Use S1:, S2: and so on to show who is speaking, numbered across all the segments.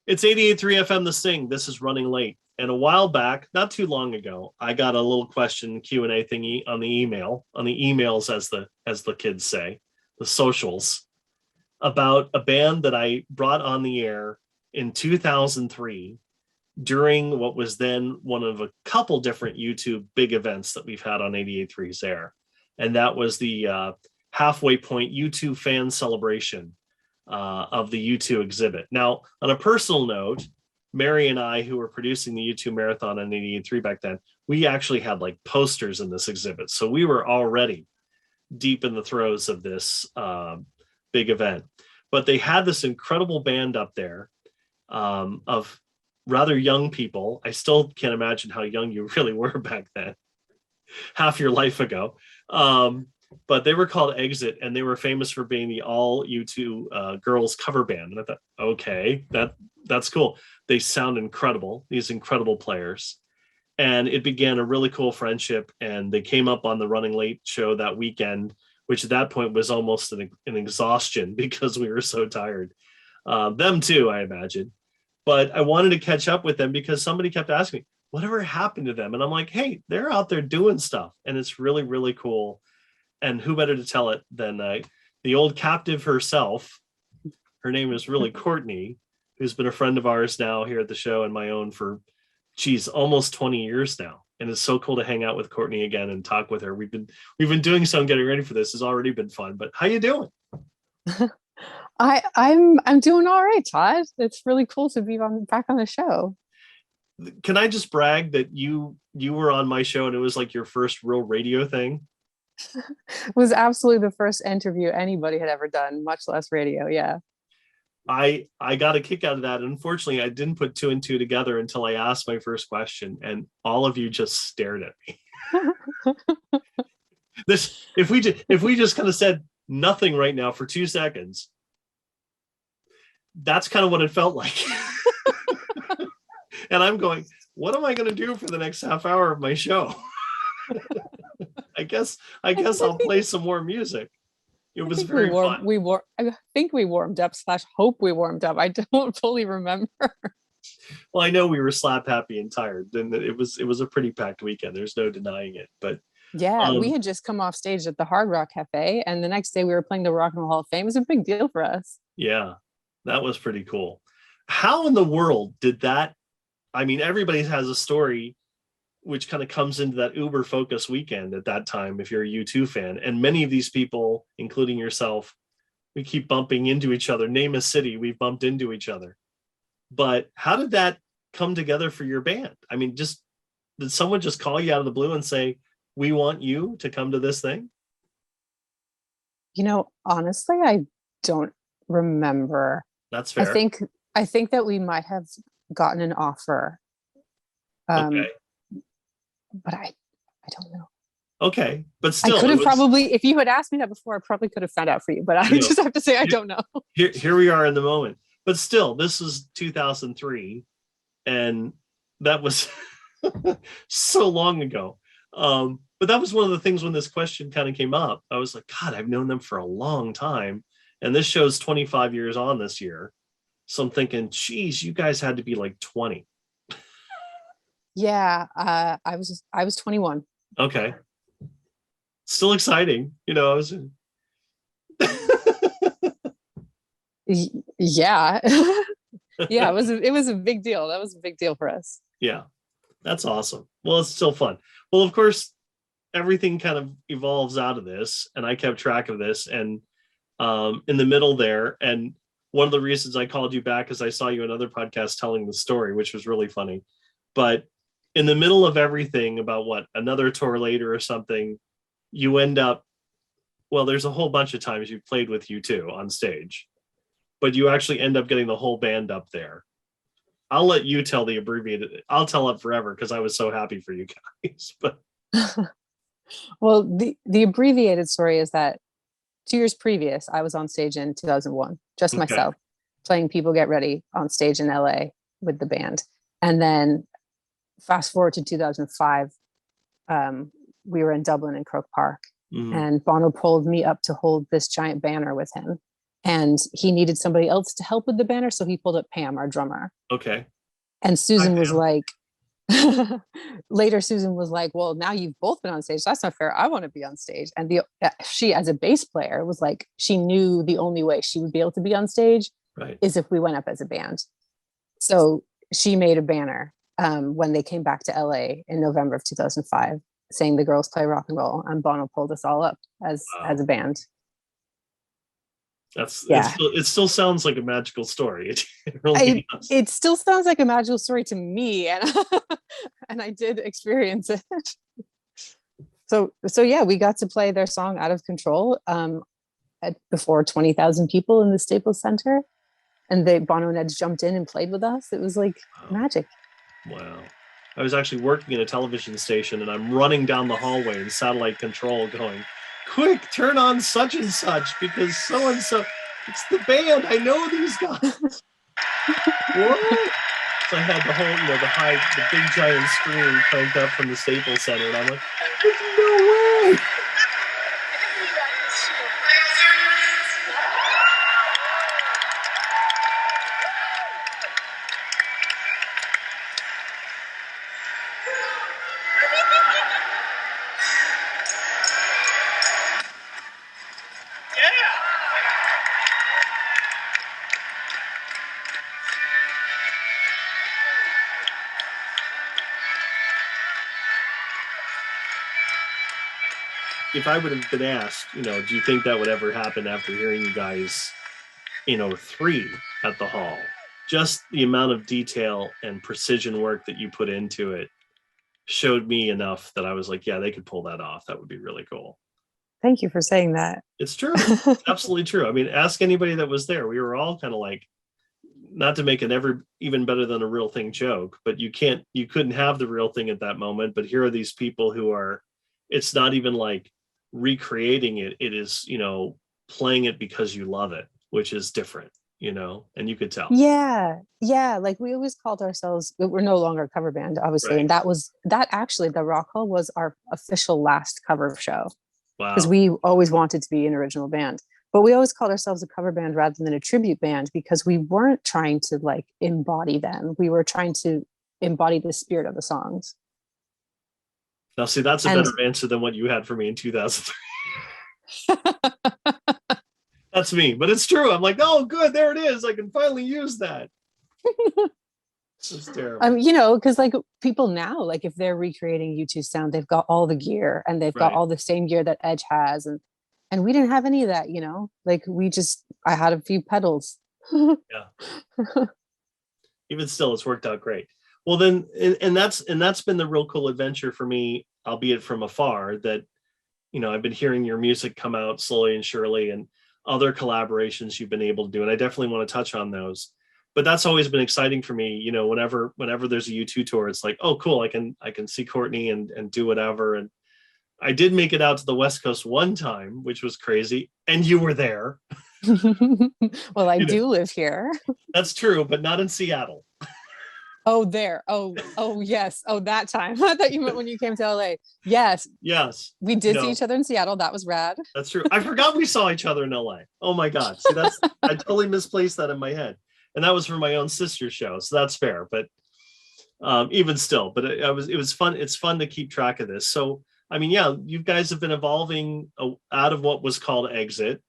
S1: It's 88.3 FM The Sting. This is Running Late. And a while back, not too long ago, I got a little question Q&A thingy on the emails as the kids say, the socials, about a band that I brought on the air in 2003 during what was then one of a couple different YouTube big events that we've had on 88.3's air. And that was the Halfway Point U2 fan celebration of the U2 exhibit. Now, on a personal note, Mary and I, who were producing the U2 marathon on 88.3 back then, we actually had like posters in this exhibit. So we were already deep in the throes of this big event. But they had this incredible band up there of rather young people. I still can't imagine how young you really were back then, half your life ago. But they were called Exit, and they were famous for being the all U2 girls cover band. And I thought, okay, that's cool. They sound incredible, these incredible players. And it began a really cool friendship. And they came up on the Running Late show that weekend, which at that point was almost an exhaustion because we were so tired. Them too, I imagine. But I wanted to catch up with them because somebody kept asking me, whatever happened to them? And I'm like, hey, they're out there doing stuff. And it's really, really cool. And who better to tell it than the old captive herself. Her name is really Courtney, who's been a friend of ours now here at the show and my own for, almost 20 years now. And it's so cool to hang out with Courtney again and talk with her. We've been doing some getting ready for this. It's already been fun. But how you doing?
S2: I'm doing all right, Todd. It's really cool to be back on the show.
S1: Can I just brag that you were on my show and it was like your first real radio thing?
S2: It was absolutely the first interview anybody had ever done, much less radio. Yeah.
S1: I got a kick out of that. Unfortunately, I didn't put two and two together until I asked my first question, and all of you just stared at me. If we just kind of said nothing right now for 2 seconds, that's kind of what it felt like. And I'm going, what am I going to do for the next half hour of my show? I guess I'll play some more music. It was very fun.
S2: I think we warmed up / hope we warmed up. I don't fully remember.
S1: Well, I know we were slap happy and tired, and it was a pretty packed weekend. There's no denying it. But
S2: yeah, we had just come off stage at the Hard Rock Cafe, and the next day we were playing the Rock and Roll Hall of Fame. It was a big deal for us.
S1: Yeah, that was pretty cool. How in the world did that? I mean, everybody has a story which kind of comes into that uber focus weekend at that time if you're a U2 fan. And many of these people, including yourself, we keep bumping into each other. Name a city, we've bumped into each other. But how did that come together for your band? I mean, did someone just call you out of the blue and say, we want you to come to this thing?
S2: Honestly, I don't remember.
S1: That's fair.
S2: I think that we might have gotten an offer.
S1: Okay.
S2: But I don't know.
S1: Okay, but still,
S2: I could have probably, if you had asked me that before, I probably could have found out for you. But I just have to say, I don't know.
S1: Here we are in the moment. But still, this was 2003, and that was so long ago. But that was one of the things when this question kind of came up. I was like, God, I've known them for a long time, and this show's 25 years on this year. So I'm thinking, geez, you guys had to be like 20.
S2: Yeah, I was 21.
S1: Okay, still exciting, I was.
S2: Yeah, yeah, it was a big deal. That was a big deal for us.
S1: Yeah, that's awesome. Well, it's still fun. Well, of course, everything kind of evolves out of this, and I kept track of this, and in the middle there, and one of the reasons I called you back is I saw you in another podcast telling the story, which was really funny, but in the middle of everything about another tour later or something, you end up, well, there's a whole bunch of times you've played with U2 on stage, but you actually end up getting the whole band up there. I'll let you tell the abbreviated, I'll tell it forever because I was so happy for you guys. But
S2: well, the abbreviated story is that 2 years previous, I was on stage in 2001, just myself, playing People Get Ready on stage in LA with the band. And then fast forward to 2005, we were in Dublin in Croke Park, and Bono pulled me up to hold this giant banner with him. and he needed somebody else to help with the banner, so he pulled up Pam, our drummer.
S1: Okay.
S2: And Susan
S1: Hi,
S2: was
S1: Pam.
S2: like, later Susan was like, well, now you've both been on stage, that's not fair, I want to be on stage. And she, as a bass player, was like, she knew the only way she would be able to be on stage
S1: Right.
S2: is if we went up as a band. So she made a banner when they came back to LA in November of 2005, saying the girls play rock and roll, and Bono pulled us all up as a band.
S1: It still sounds like a magical story. It really does.
S2: It still sounds like a magical story to me, and and I did experience it. So yeah, we got to play their song "Out of Control" before 20,000 people in the Staples Center, and Bono and Edge jumped in and played with us. It was like magic.
S1: Wow. I was actually working in a television station, and I'm running down the hallway in satellite control going, quick, turn on such and such, because so-and-so, it's the band, I know these guys. What? So I had the whole, the big giant screen cranked up from the Staples Center, and I'm like, there's no way. If I would have been asked, do you think that would ever happen after hearing you guys, 3 at the hall? Just the amount of detail and precision work that you put into it showed me enough that I was like, yeah, they could pull that off. That would be really cool.
S2: Thank you for saying that.
S1: It's true. It's absolutely true. I mean, ask anybody that was there. We were all kind of like, not to make an even better than a real thing joke, but you couldn't have the real thing at that moment. But here are these people who are, it's not even like recreating it. It is, playing it because you love it, which is different, and you could tell.
S2: Yeah. Like we always called ourselves, we're no longer a cover band, obviously. Right. And that actually, the Rock Hall was our official last cover show. Wow. Because we always wanted to be an original band. But we always called ourselves a cover band rather than a tribute band, because we weren't trying to like embody them. We were trying to embody the spirit of the songs.
S1: Now, see, that's a better answer than what you had for me in 2003. That's me, but it's true. I'm like, oh, good, there it is. I can finally use that. It's terrible.
S2: Because like people now, like if they're recreating U2 sound, they've got all the gear and they've got all the same gear that Edge has, and we didn't have any of that, like I had a few pedals.
S1: Yeah. Even still, it's worked out great. Well, then, and that's been the real cool adventure for me, albeit from afar, that, I've been hearing your music come out slowly and surely, and other collaborations you've been able to do. And I definitely want to touch on those, but that's always been exciting for me. Whenever there's a U2 tour, it's like, oh, cool. I can see Courtney and do whatever. And I did make it out to the West Coast one time, which was crazy. And you were there.
S2: Well, I do live here.
S1: That's true, but not in Seattle.
S2: Oh, there. Oh, yes. Oh, that time. I thought you meant when you came to LA. Yes. We did see each other in Seattle. That was rad.
S1: That's true. I forgot we saw each other in LA. Oh my God. See, I totally misplaced that in my head. And that was for my own sister's show. So that's fair. But even still, but it was fun. It's fun to keep track of this. So, I mean, yeah, you guys have been evolving out of what was called Exit,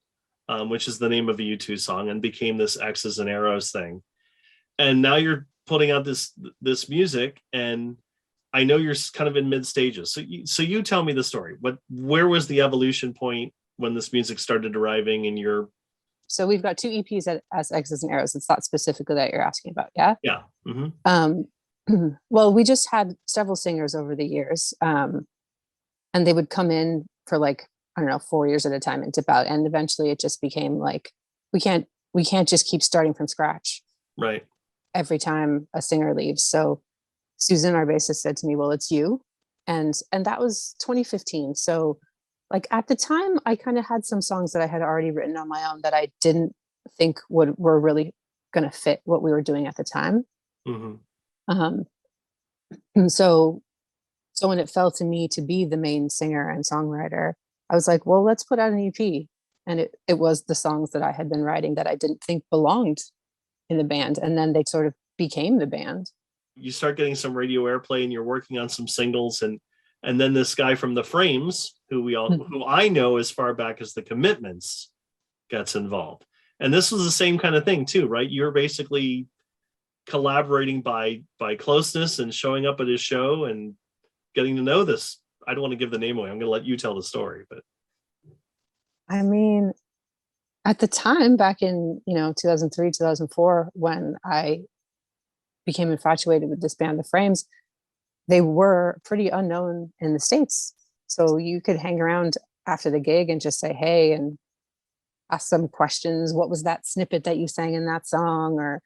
S1: which is the name of a U2 song, and became this X's and Arrows thing. And now you're putting out this music, and I know you're kind of in mid stages. So you tell me the story. Where was the evolution point when this music started arriving in your? So
S2: we've got 2 EPs as X's and Arrows. It's that specifically that you're asking about. Yeah.
S1: Yeah. Mm-hmm.
S2: Well, we just had several singers over the years, and they would come in for like, I don't know, 4 years at a time and dip out. And eventually it just became like, we can't just keep starting from scratch.
S1: Right.
S2: Every time a singer leaves. So Susan, our bassist, said to me, well, it's you. And that was 2015. So like at the time I kind of had some songs that I had already written on my own that I didn't think were really going to fit what we were doing at the time. Mm-hmm. And so when it fell to me to be the main singer and songwriter, I was like, well, let's put out an EP And it was the songs that I had been writing that I didn't think belonged in the band. And then they sort of became the band.
S1: You start getting some radio airplay and you're working on some singles, and then this guy from the Frames, who I know as far back as the Commitments, gets involved. And this was the same kind of thing too, right? You're basically collaborating by closeness and showing up at his show and getting to know this. I don't want to give the name away. I'm going to let you tell the story, but
S2: I mean, at the time back in, 2003, 2004, when I became infatuated with this band, The Frames, they were pretty unknown in the States. So you could hang around after the gig and just say, hey, and ask some questions. What was that snippet that you sang in that song? Or,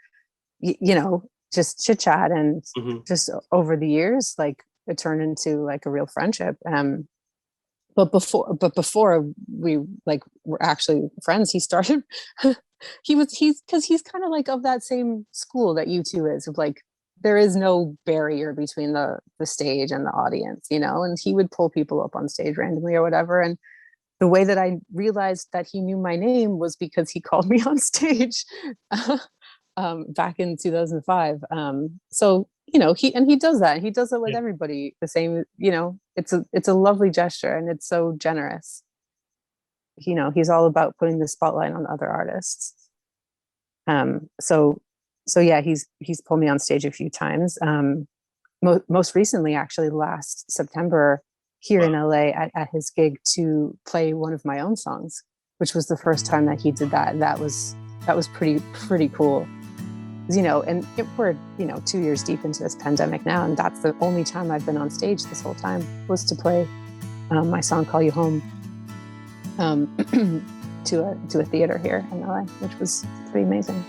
S2: just chit chat. And just over the years, like it turned into like a real friendship. But before we like were actually friends, he started, he's kind of like of that same school that U2 is, of like, there is no barrier between the stage and the audience, and he would pull people up on stage randomly or whatever. And the way that I realized that he knew my name was because he called me on stage back in 2005. So, he does that. He does it with everybody the same, it's a lovely gesture, and it's so generous. He's all about putting the spotlight on other artists. So yeah, he's pulled me on stage a few times. Most recently, actually last September here in LA at his gig, to play one of my own songs, which was the first time that he did that. That was pretty cool. And we're 2 years deep into this pandemic now, and that's the only time I've been on stage this whole time, was to play my song "Call You Home" to a theater here in LA, which was pretty amazing.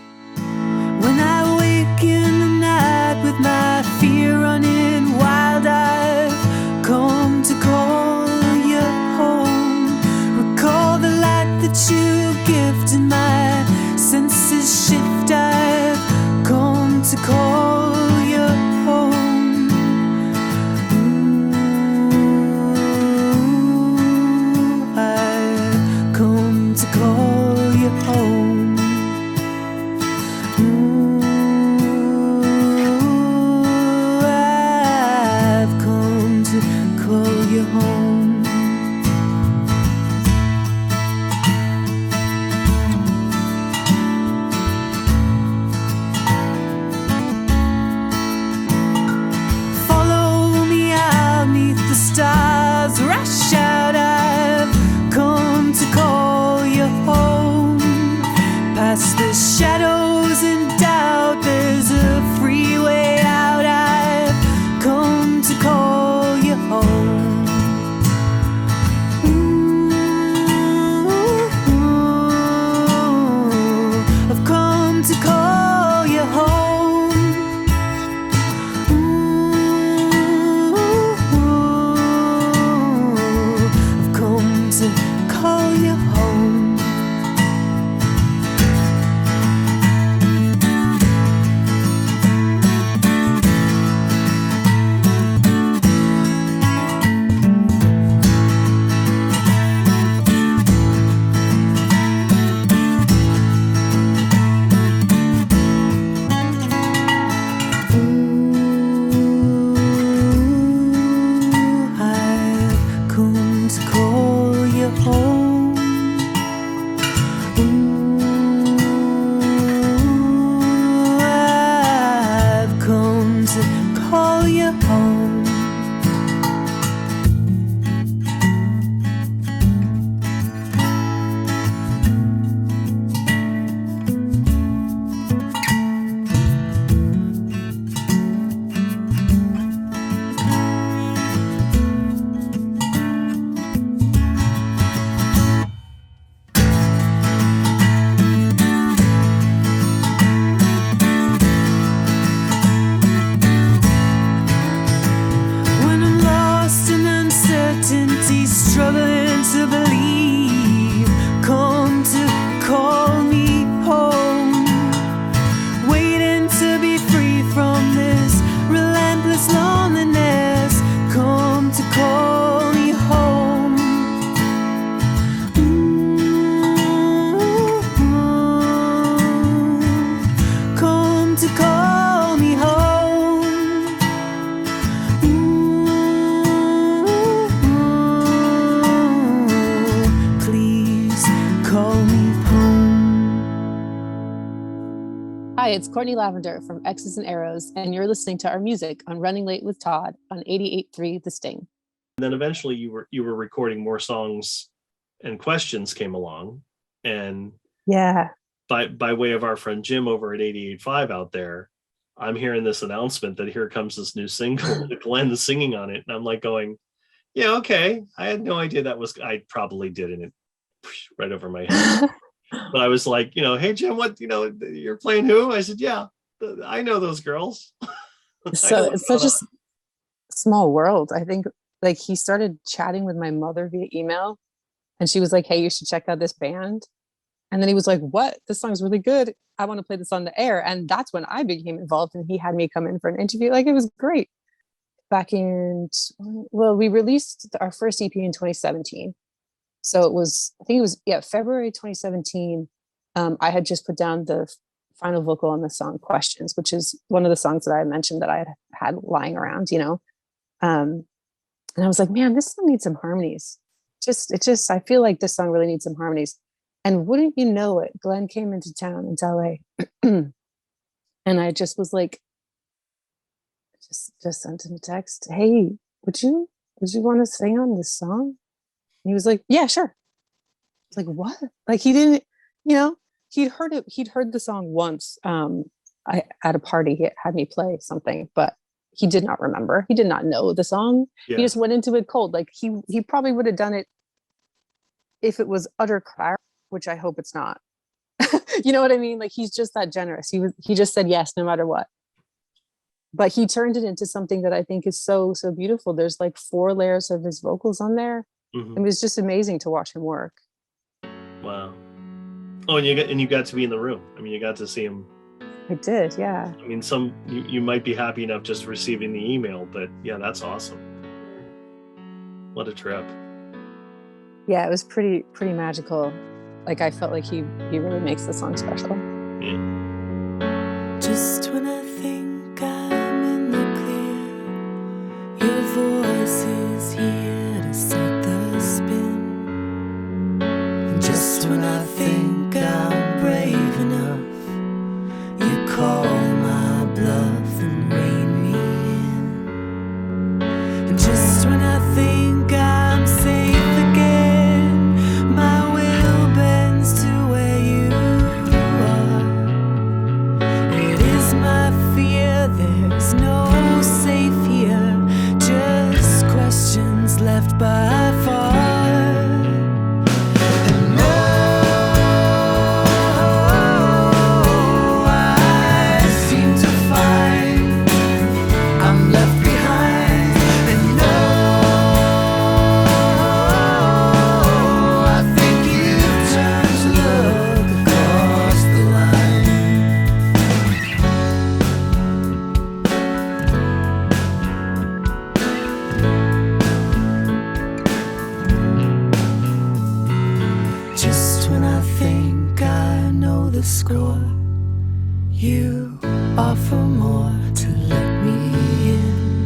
S3: When I wake in the night with my fear running wild, I've come to call you home. Recall the light that you gifted, my senses shift. I've come to call you home. I've come to call you home.
S2: it's Courtney Lavender from X's and Arrows, and you're listening to our music on Running Late with Todd on 88.3 The Sting.
S1: And then eventually you were recording more songs, and questions came along. And
S2: Yeah.
S1: by way of our friend Jim over at 88.5 out there, I'm hearing this announcement that here comes this new single with Glen singing on it. And I'm like going, yeah, okay. I had no idea I probably did, and it right over my head. But I was like, hey, Jim, what, you're playing who? I said, yeah, I know those girls.
S2: So it's such a small world. I think like he started chatting with my mother via email, and she was like, hey, you should check out this band. And then he was like, what? This song's really good. I want to play this on the air. And that's when I became involved, and he had me come in for an interview. Like, it was great. We released our first EP in 2017. So I think it was February 2017. I had just put down the final vocal on the song Questions, which is one of the songs that I mentioned that I had lying around, and I was like, man, this song needs some harmonies. I feel like this song really needs some harmonies. And wouldn't you know it, Glen came into town, into LA. And I just was like, just sent him a text. Hey, would you want to sing on this song? And he was like, yeah, sure. It's like, what? Like, he didn't, he'd heard it. He'd heard the song once. At a party, he had me play something, but he did not remember. He did not know the song. Yeah. He just went into it cold. Like he probably would have done it if it was utter crap, which I hope it's not. You know what I mean? Like, he's just that generous. He just said yes no matter what. But he turned it into something that I think is so, so beautiful. There's like 4 layers of his vocals on there. Mm-hmm. It was just amazing to watch him work.
S1: Wow. Oh, and you got to be in the room. I mean, you got to see him.
S2: I did, yeah.
S1: I mean, you might be happy enough just receiving the email, but yeah, that's awesome. What a trip.
S2: Yeah, it was pretty magical. Like, I felt like he really makes the song special.
S1: Yeah.
S3: Just when I think I'm in the clear, your voice is here to set the spin. And just when I think I'm brave enough, you call my bluff and rein me in. And just when I think I'm safe again, my will bends to where you are. It is my fear, there's no safe here, just questions left by far. Score, you offer more to let me in.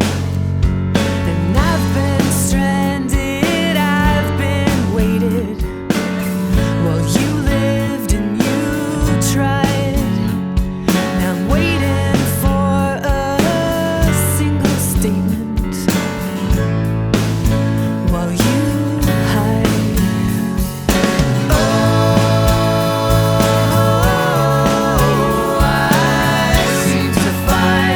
S3: And I've been stranded, I've been waited while you lived and you tried. Now I'm waiting for a single statement while you hide. Find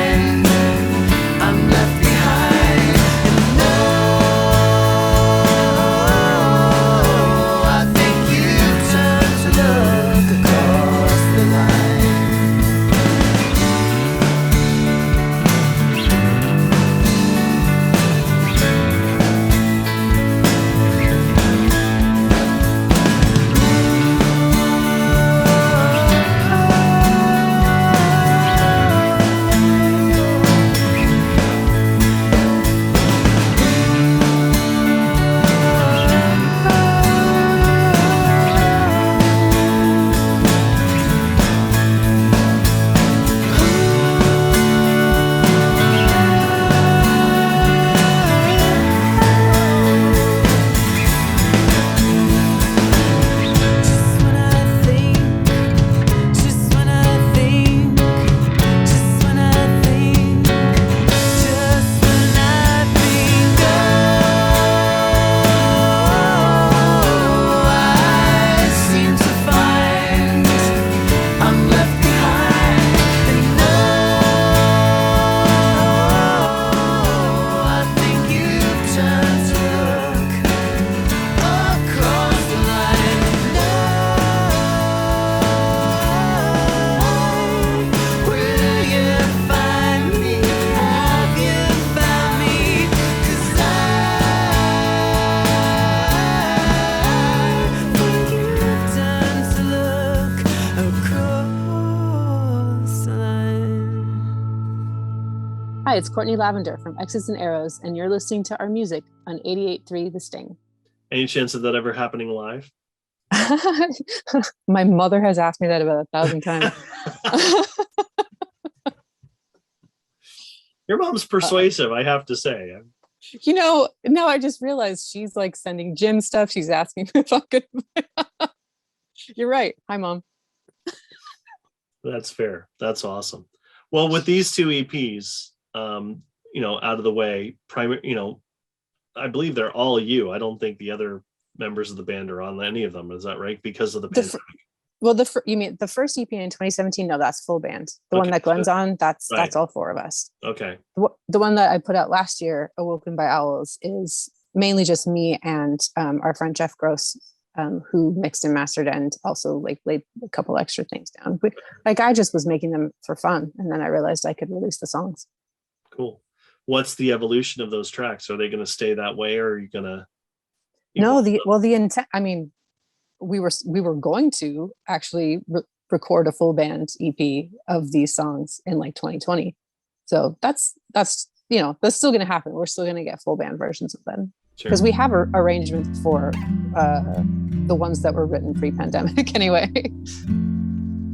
S2: Hi, it's Courtney Lavender from X's and Arrows, and you're listening to our music on 88.3 The Sting.
S1: Any chance of that ever happening live?
S2: My mother has asked me that about 1,000 times.
S1: Your mom's persuasive, I have to say.
S2: Now I just realized she's like sending Jim stuff. She's asking if I could. You're right. Hi, Mom.
S1: That's fair. That's awesome. Well, with these two EPs, out of the way, I believe they're all you. I don't think the other members of the band are on any of them. Is that right? Because of the pandemic.
S2: You mean the first EP in 2017? No, that's full band. The one
S1: Okay,
S2: that Glen's on, that's
S1: right.
S2: all four of us.
S1: Okay.
S2: The one that I put out last year, Awoken by Owls, is mainly just me and our friend Jeff Gross, who mixed and mastered and also like laid a couple extra things down. I just was making them for fun, and then I realized I could release the songs. Cool.
S1: What's the evolution of those tracks? Are they going to stay that way, or are you going to?
S2: No, the intent. I mean, we were going to actually record a full band EP of these songs in like 2020. So that's still going to happen. We're still going to get full band versions of them because we have arrangements for the ones that were written pre-pandemic anyway.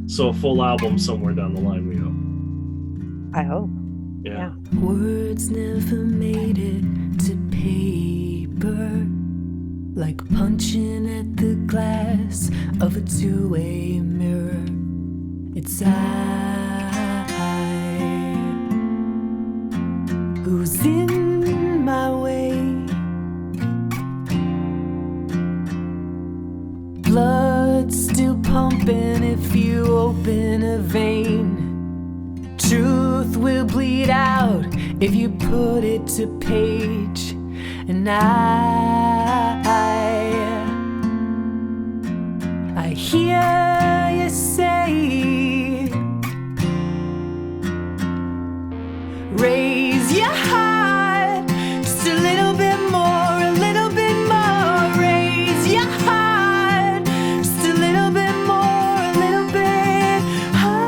S1: So a full album somewhere down the line, we hope.
S2: I hope.
S1: Yeah.
S3: Words never made it to paper, like punching at the glass of a two-way mirror. It's I who's in my way. Blood still pumping if you open a vein. Truth will bleed out if you put it to page. And I hear you say, raise your heart just a little bit more, a little bit more. Raise your heart just a little bit more, a little bit higher.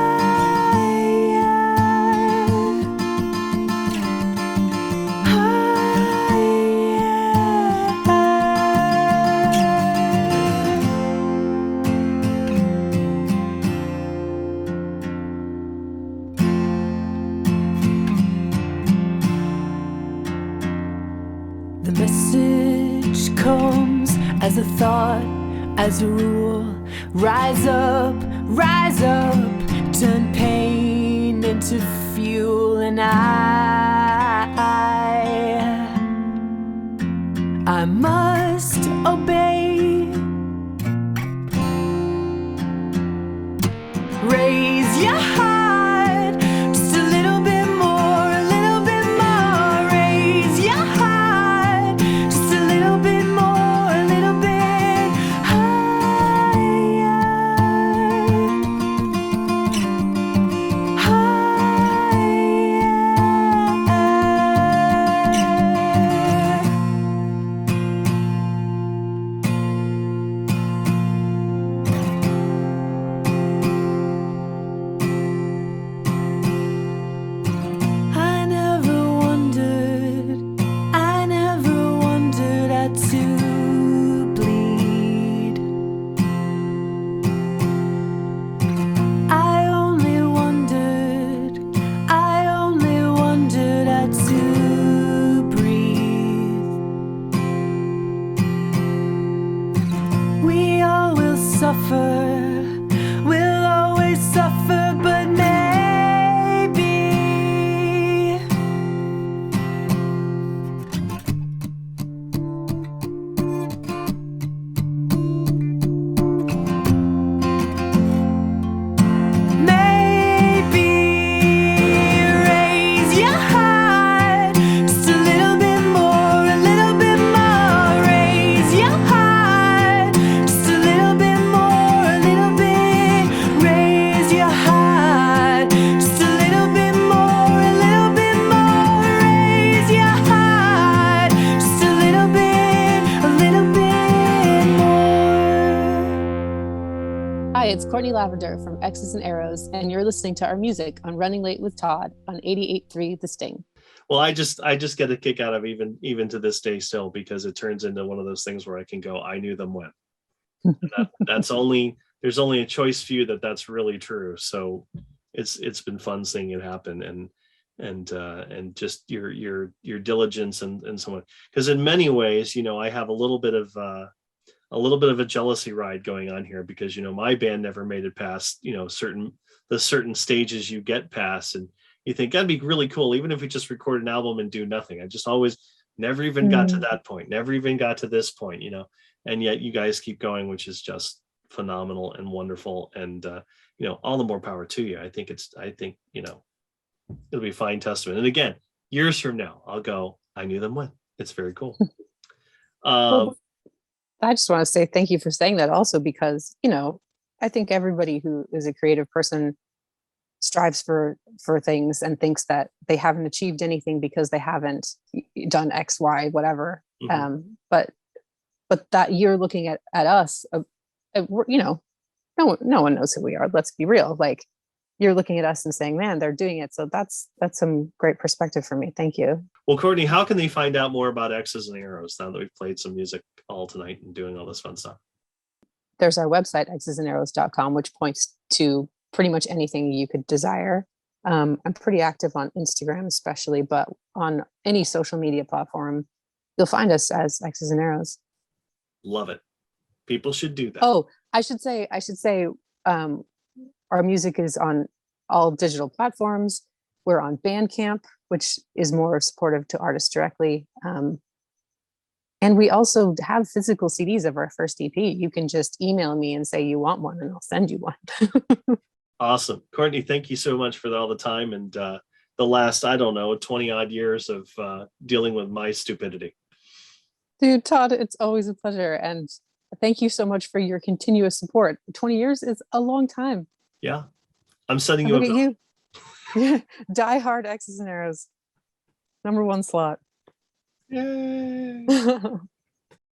S3: The message comes as a thought, as a rule. Rise up, turn pain into fuel. And I must obey. Raise your heart just a little bit more, a little bit more. Raise your heart just a little bit more, a little bit higher. Higher.
S2: Lavender from X's and Arrows, and you're listening to our music on Running Late with Todd on 88.3 The Sting.
S1: Well, I just get a kick out of even to this day still, because it turns into one of those things where I can go, I knew them when. There's only a choice few that's really true. So it's been fun seeing it happen, and just your diligence and so on. Because in many ways, I have a little bit of a jealousy ride going on here, because my band never made it past certain stages you get past, and you think that'd be really cool, even if we just record an album and do nothing. I just always never even got to that point, never even got to this point, and yet you guys keep going, which is just phenomenal and wonderful. And all the more power to you. I think it'll be a fine testament. And again, years from now, I'll go, I knew them when. It's very cool.
S2: Well, I just want to say thank you for saying that also, because I think everybody who is a creative person strives for things and thinks that they haven't achieved anything because they haven't done X, Y, whatever. But that you're looking at us, no one knows who we are. Let's be real. Like, you're looking at us and saying, man, they're doing it. So that's some great perspective for me. Thank you.
S1: Well, Courtney, how can they find out more about X's and Arrows now that we've played some music all tonight and doing all this fun stuff?
S2: There's our website, xsandarrows.com, which points to pretty much anything you could desire. I'm pretty active on Instagram, especially, but on any social media platform, you'll find us as X's and Arrows.
S1: Love it. People should do that.
S2: Oh, I should say, our music is on all digital platforms. We're on Bandcamp, which is more supportive to artists directly. And we also have physical CDs of our first EP. You can just email me and say you want one, and I'll send you one.
S1: Awesome. Courtney, thank you so much for all the time and the last, 20 odd years of dealing with my stupidity.
S2: Dude, Todd, it's always a pleasure. And thank you so much for your continuous support. 20 years is a long time.
S1: Yeah. I'm sending you a bill.
S2: Look at you. Die hard X's and Arrows. #1 slot.
S1: Yay.